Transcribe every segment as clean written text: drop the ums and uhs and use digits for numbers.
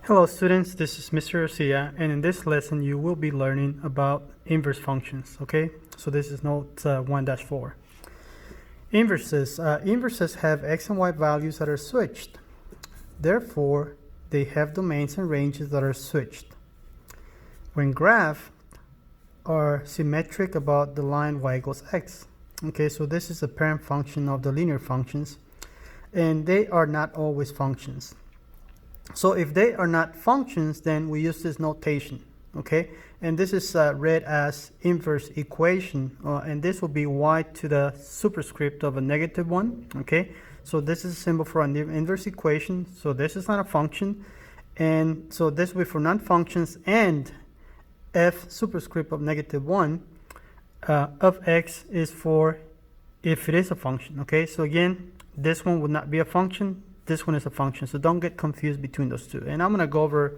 Hello students, this is Mr. Garcia, and in this lesson you will be learning about inverse functions, okay? So this is note 1-4. Inverses. Inverses have x and y values that are switched. Therefore, they have domains and ranges that are switched. When graphs are symmetric about the line y equals x. Okay, so this is a parent function of the linear functions, and they are not always functions. So if they are not functions, then we use this notation, okay? And this is read as inverse equation, and this will be y to the superscript of a -1, okay? So this is a symbol for an inverse equation, so this is not a function, and so this will be for non-functions, and f superscript of -1 of x is for if it is a function, okay? So again, this one would not be a function, this one is a function, so don't get confused between those two. And I'm going to go over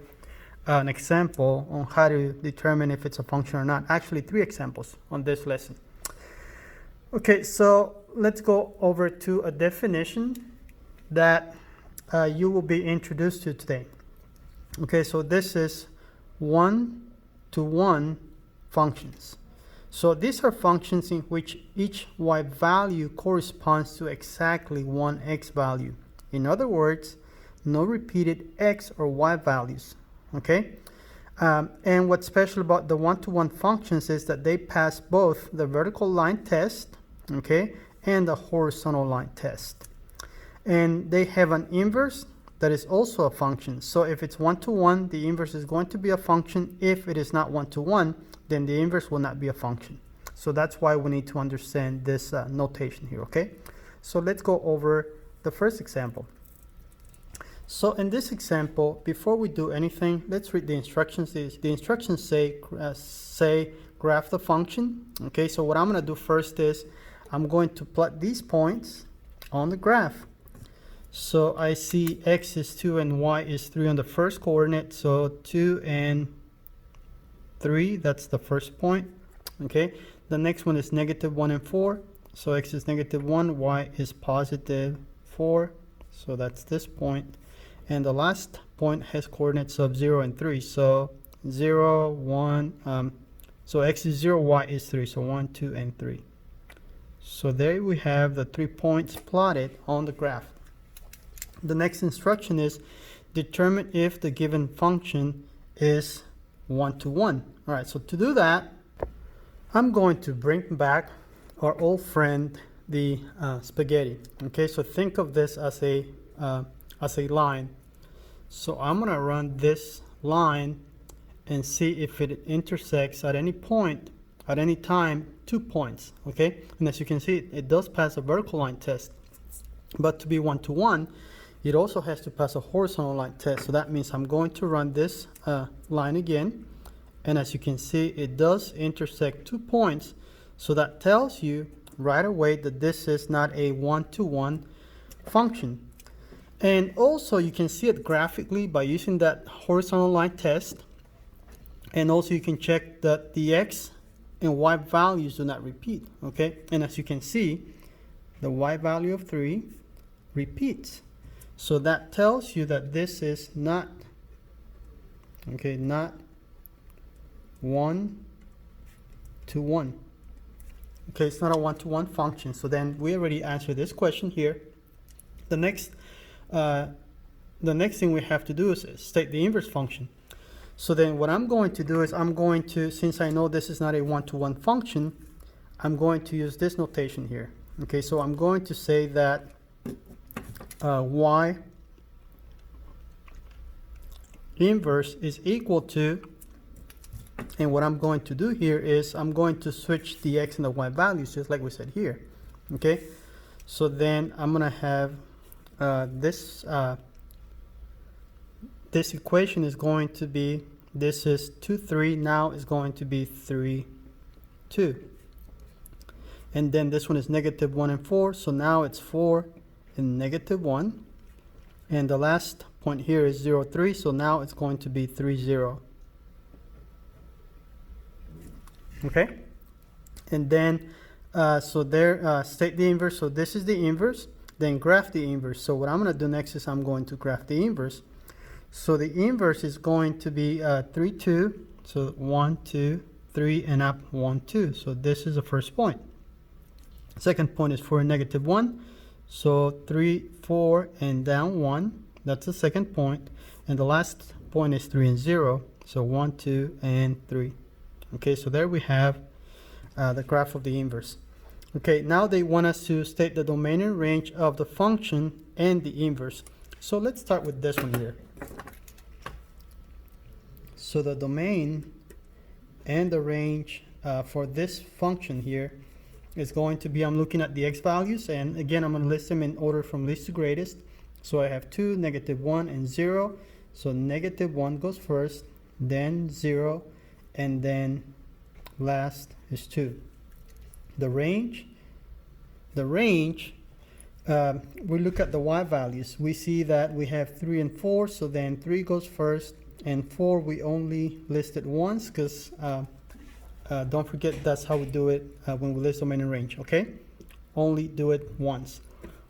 an example on how to determine if it's a function or not. Actually, 3 examples on this lesson. Okay, so let's go over to a definition that you will be introduced to today. Okay, so this is one-to-one functions. So these are functions in which each y value corresponds to exactly one x value. In other words, no repeated x or y values, okay? And what's special about the one-to-one functions is that they pass both the vertical line test, okay, and the horizontal line test. And they have an inverse that is also a function. So if it's one-to-one, the inverse is going to be a function. If it is not one-to-one, then the inverse will not be a function. So that's why we need to understand this notation here, okay? So let's go over the first example. So in this example, before we do anything, let's read the instructions. The instructions say graph the function. Okay, so what I'm going to do first is I'm going to plot these points on the graph. So I see x is 2 and y is 3 on the first coordinate. So 2 and 3, that's the first point. Okay, the next one is -1 and 4. So x is -1, y is +4. So that's this point. And the last point has coordinates of 0 and 3. So 0, 1, so x is 0, y is 3. So 1, 2, and 3. So there we have the 3 points plotted on the graph. The next instruction is determine if the given function is one-to-one. All right, so to do that, I'm going to bring back our old friend, the spaghetti. Okay, so think of this as a line. So I'm going to run this line and see if it intersects at any point, at any time, 2 points. Okay, and as you can see, it does pass a vertical line test. But to be one-to-one, it also has to pass a horizontal line test. So that means I'm going to run this line again. And as you can see, it does intersect 2 points. So that tells you right away that this is not a one-to-one function. And also you can see it graphically by using that horizontal line test. And also you can check that the x and y values do not repeat, okay? And as you can see, the y value of 3 repeats. So that tells you that this is not, okay, not one-to-one. Okay, it's not a one-to-one function. So then we already answered this question here. The next thing we have to do is state the inverse function. So then what I'm going to do is I'm going to, since I know this is not a one-to-one function, I'm going to use this notation here. Okay, so I'm going to say that y inverse is equal to, and what I'm going to do here is I'm going to switch the x and the y values just like we said here. Okay, so then I'm going to have this equation is going to be, this is 2, 3, now is going to be 3, 2. And then this one is -1 and 4, so now it's 4 and -1. And the last point here is 0, 3, so now it's going to be 3, 0. Okay, and then so there, state the inverse. So this is the inverse, then graph the inverse. So what I'm going to do next is I'm going to graph the inverse. So the inverse is going to be 3, 2. So 1, 2, 3, and up 1, 2. So this is the first point. Second point is 4 and negative 1. So 3, 4, and down 1. That's the second point. And the last point is 3 and 0. So 1, 2, and 3. Okay, so there we have the graph of the inverse. Okay, now they want us to state the domain and range of the function and the inverse. So let's start with this one here. So the domain and the range for this function here is going to be, I'm looking at the x values, and again I'm going to list them in order from least to greatest. So I have 2, negative 1, and 0. So negative 1 goes first, then 0, and then last is 2. The range, we look at the y values. We see that we have 3 and 4, so then 3 goes first, and 4 we only listed once because don't forget that's how we do it when we list domain and range, okay? Only do it once.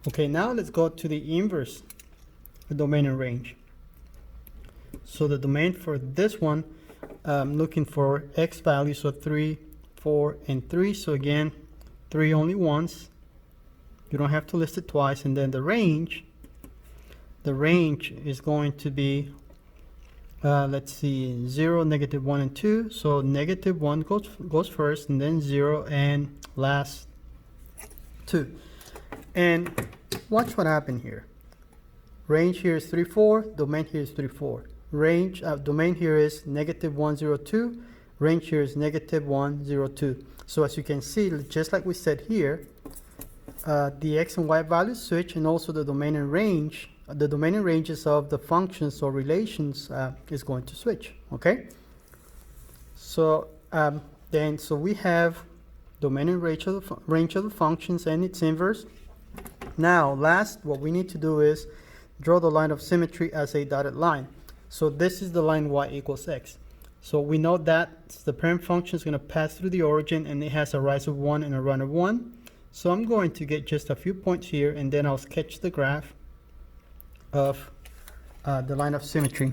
Okay, now let's go to the inverse, the domain and range. So the domain for this one, looking for x values, so 3, 4, and 3. So again, 3 only once. You don't have to list it twice. And then the range is going to be, let's see, 0, negative 1, and 2. So negative 1 goes first, and then 0, and last 2. And watch what happened here. Range here is 3, 4. Domain here is 3, 4. Range domain here is negative 1, 0, 2. Range here is negative 1, 0, 2. So as you can see, just like we said here, the x and y values switch, and also the domain and range, the domain and ranges of the functions or relations is going to switch. Okay. So so we have domain and range of the functions and its inverse. Now, last, what we need to do is draw the line of symmetry as a dotted line. So this is the line y equals x. So we know that the parent function is going to pass through the origin, and it has a rise of 1 and a run of 1. So I'm going to get just a few points here, and then I'll sketch the graph of the line of symmetry.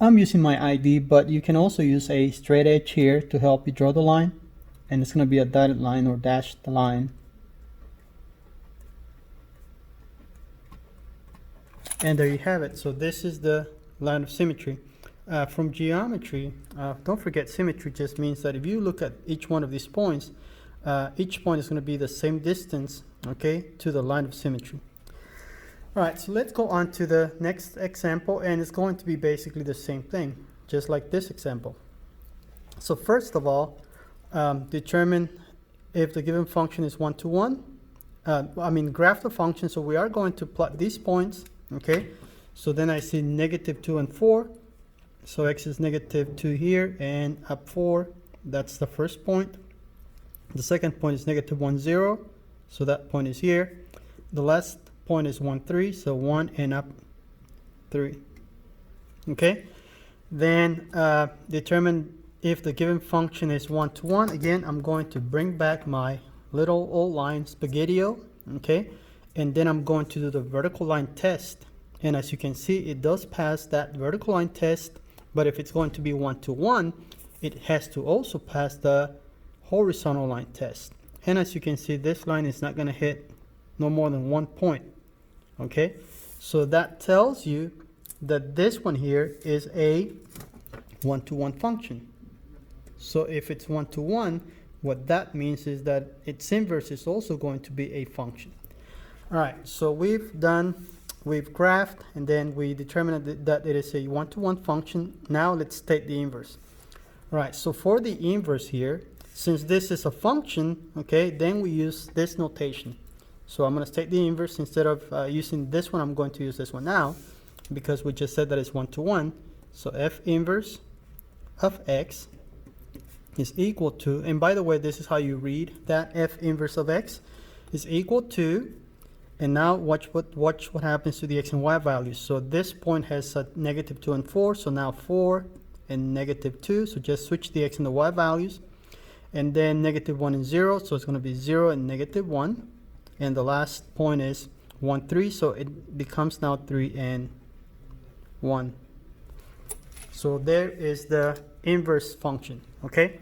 I'm using my ID, but you can also use a straight edge here to help you draw the line. And it's going to be a dotted line or dashed line. And there you have it. So this is the line of symmetry. From geometry, don't forget symmetry just means that if you look at each one of these points, each point is going to be the same distance, okay, to the line of symmetry. All right, so let's go on to the next example, and it's going to be basically the same thing, just like this example. So first of all, determine if the given function is 1 to 1. Graph the function, so we are going to plot these points, okay? So then I see negative 2 and 4. So x is negative 2 here, and up 4, that's the first point. The second point is negative 1, 0. So that point is here. The last point is 1, 3. So 1 and up 3. Okay. Then determine if the given function is 1 to 1. Again, I'm going to bring back my little old line spaghetti-o. Okay. And then I'm going to do the vertical line test. And as you can see, it does pass that vertical line test. But if it's going to be 1 to 1, it has to also pass the horizontal line test. And as you can see, this line is not going to hit no more than 1 point. Okay, so that tells you that this one here is a 1 to 1 function. So if it's 1 to 1, what that means is that its inverse is also going to be a function. All right, so we've graphed, and then we determined that it is a 1 to 1 function. Now let's state the inverse. All right, so for the inverse here, since this is a function, okay, then we use this notation. So I'm going to state the inverse. Instead of using this one, I'm going to use this one now, because we just said that it's 1 to 1. So f inverse of x is equal to, and by the way, this is how you read that, f inverse of x is equal to, and now watch what happens to the x and y values. So this point has a negative 2 and 4, so now 4 and negative 2, so just switch the x and the y values. And then negative 1 and 0, so it's going to be 0 and negative 1. And the last point is 1, 3, so it becomes now 3 and 1. So there is the inverse function, okay?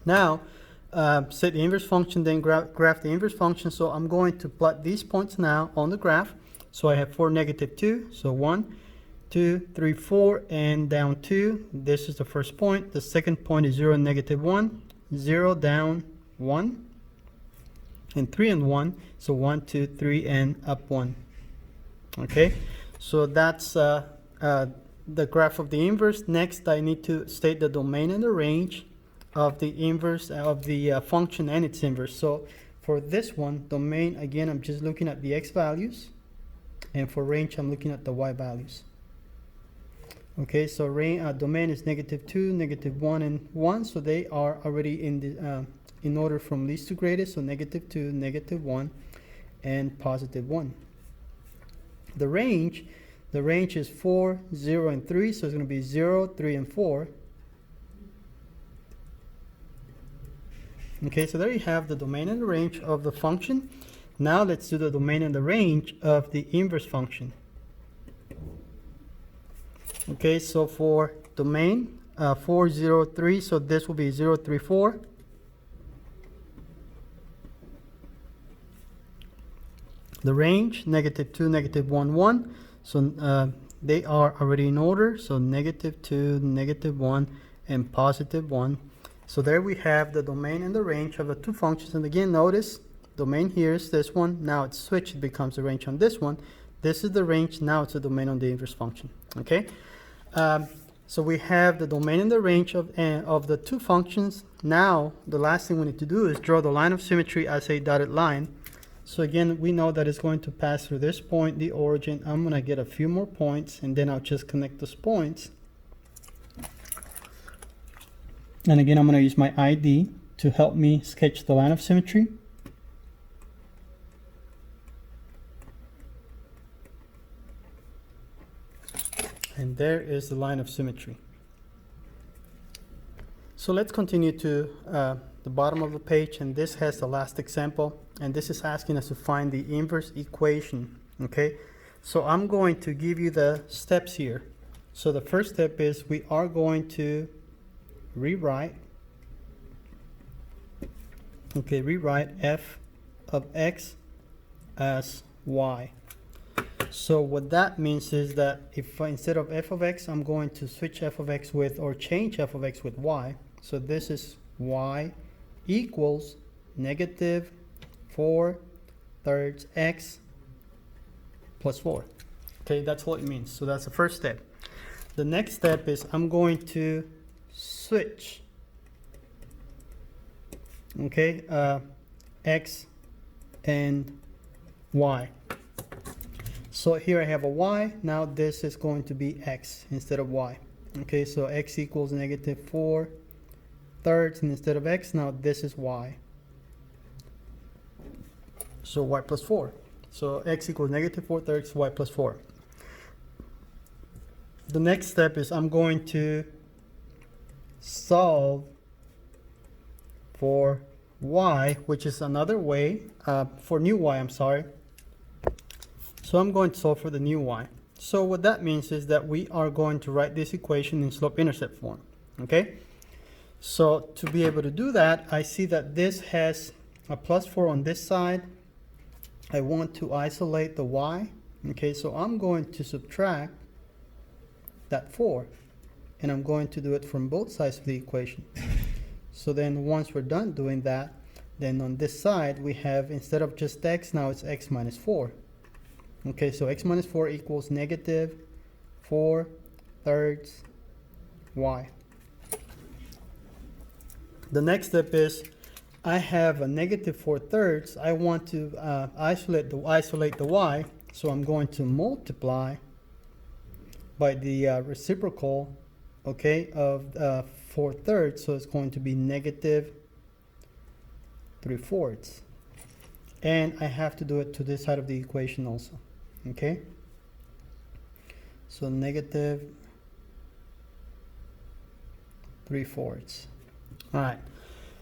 Now, set the inverse function, then graph the inverse function. So I'm going to plot these points now on the graph. So I have 4, -2, so 1, 2, 3, 4, and down 2. This is the first point. The second point is 0 and -1, 0, down 1, and 3 and 1. So 1, 2, 3, and up 1. Okay, so that's the graph of the inverse. Next, I need to state the domain and the range of the inverse of the function and its inverse. So for this one, domain, again, I'm just looking at the x values, and for range, I'm looking at the y values. Okay, so domain is -2, -1, and 1, so they are already in the in order from least to greatest. So -2, -1, and +1. The range is 4, 0, and 3, so it's going to be 0, 3, and 4. Okay, so there you have the domain and the range of the function. Now let's do the domain and the range of the inverse function. Okay, so for domain 4, 0, 3, so this will be 0, 3, 4. The range, -2, -1, 1. So they are already in order. So -2, -1, and +1. So there we have the domain and the range of the two functions. And again, notice domain here is this one. Now it's switched, it becomes the range on this one. This is the range, now it's the domain on the inverse function. Okay, so we have the domain and the range of the two functions. Now the last thing we need to do is draw the line of symmetry as a dotted line. So again, we know that it's going to pass through this point, the origin. I'm going to get a few more points, and then I'll just connect those points. And again, I'm going to use my ID to help me sketch the line of symmetry. And there is the line of symmetry. So let's continue to the bottom of the page, and this has the last example, and this is asking us to find the inverse equation. Okay, so I'm going to give you the steps here. So the first step is we are going to rewrite f of x as y. So what that means is that if instead of f of x, I'm going to switch f of x with, or change f of x with y. So this is y equals -4/3 x plus 4. Okay, that's what it means. So that's the first step. The next step is I'm going to switch, okay, x and y. So here I have a y. Now this is going to be x instead of y. Okay, so x equals -4/3, and instead of x, now this is y. So y plus 4. So x equals -4/3, y plus 4. The next step is I'm going to solve for y, which is another way, for new y, I'm sorry. So I'm going to solve for the new y. So what that means is that we are going to write this equation in slope-intercept form. Okay? So to be able to do that, I see that this has a plus 4 on this side. I want to isolate the y. Okay, so I'm going to subtract that 4, and I'm going to do it from both sides of the equation. So then once we're done doing that, then on this side we have, instead of just x, now it's x minus 4. Okay, so x minus 4 equals -4/3 y. The next step is I have a -4/3. I want to isolate the y, so I'm going to multiply by the reciprocal, okay, of 4/3, so it's going to be -3/4. And I have to do it to this side of the equation also. Okay, so -3/4. All right,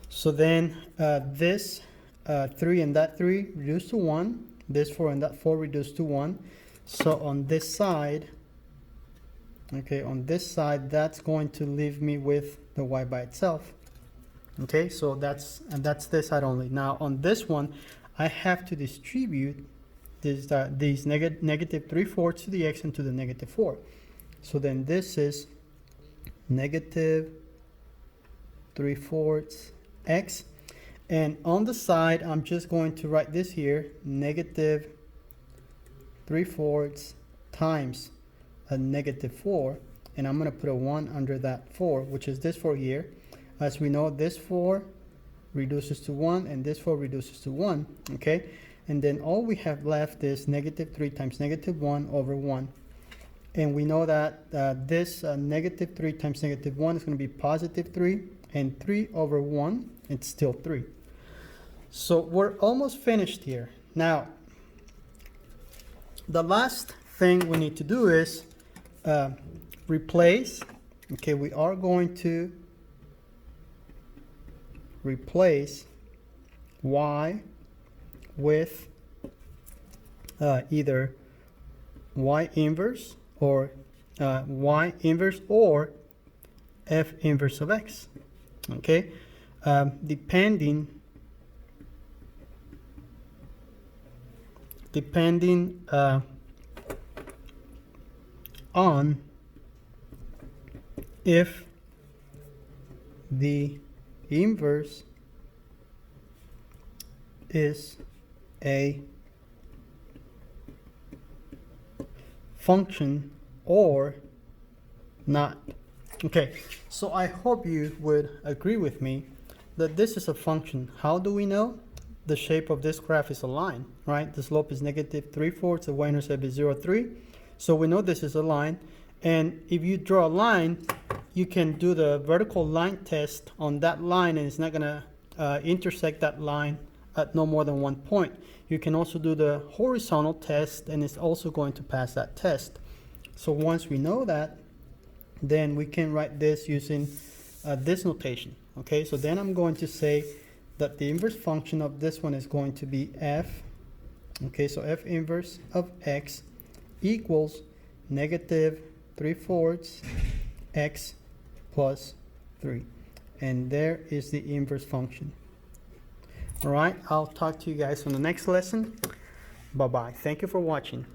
so then this 3 and that 3 reduce to 1, this 4 and that 4 reduce to 1. So on this side Okay, on this side, that's going to leave me with the y by itself. Okay, so that's this side only. Now on this one, I have to distribute these negative 3/4 to the x and to the negative 4. So then this is negative 3/4 x. And on the side, I'm just going to write this here, negative 3/4 times a negative 4. And I'm going to put a 1 under that 4, which is this 4 here. As we know, this 4 reduces to 1, and this 4 reduces to 1, okay? And then all we have left is negative 3 times negative 1 over 1. And we know that this negative 3 times negative 1 is going to be positive 3, and 3 over 1, it's still 3. So we're almost finished here. Now, the last thing we need to do is replace. Okay, we are going to replace y with either y inverse or y inverse or f inverse of x. Okay, depending on if the inverse is a function or not. Okay, so I hope you would agree with me that this is a function. How do we know? The shape of this graph is a line, right? The slope is negative 3/4, the y-intercept is 0, 3. So we know this is a line. And if you draw a line, you can do the vertical line test on that line, and it's not going to intersect that line at no more than 1 point. You can also do the horizontal test, and it's also going to pass that test. So once we know that, then we can write this using this notation. Okay, so then I'm going to say that the inverse function of this one is going to be f. Okay, so f inverse of x equals negative 3/4 x plus 3. And there is the inverse function. All right, I'll talk to you guys on the next lesson. Bye-bye. Thank you for watching.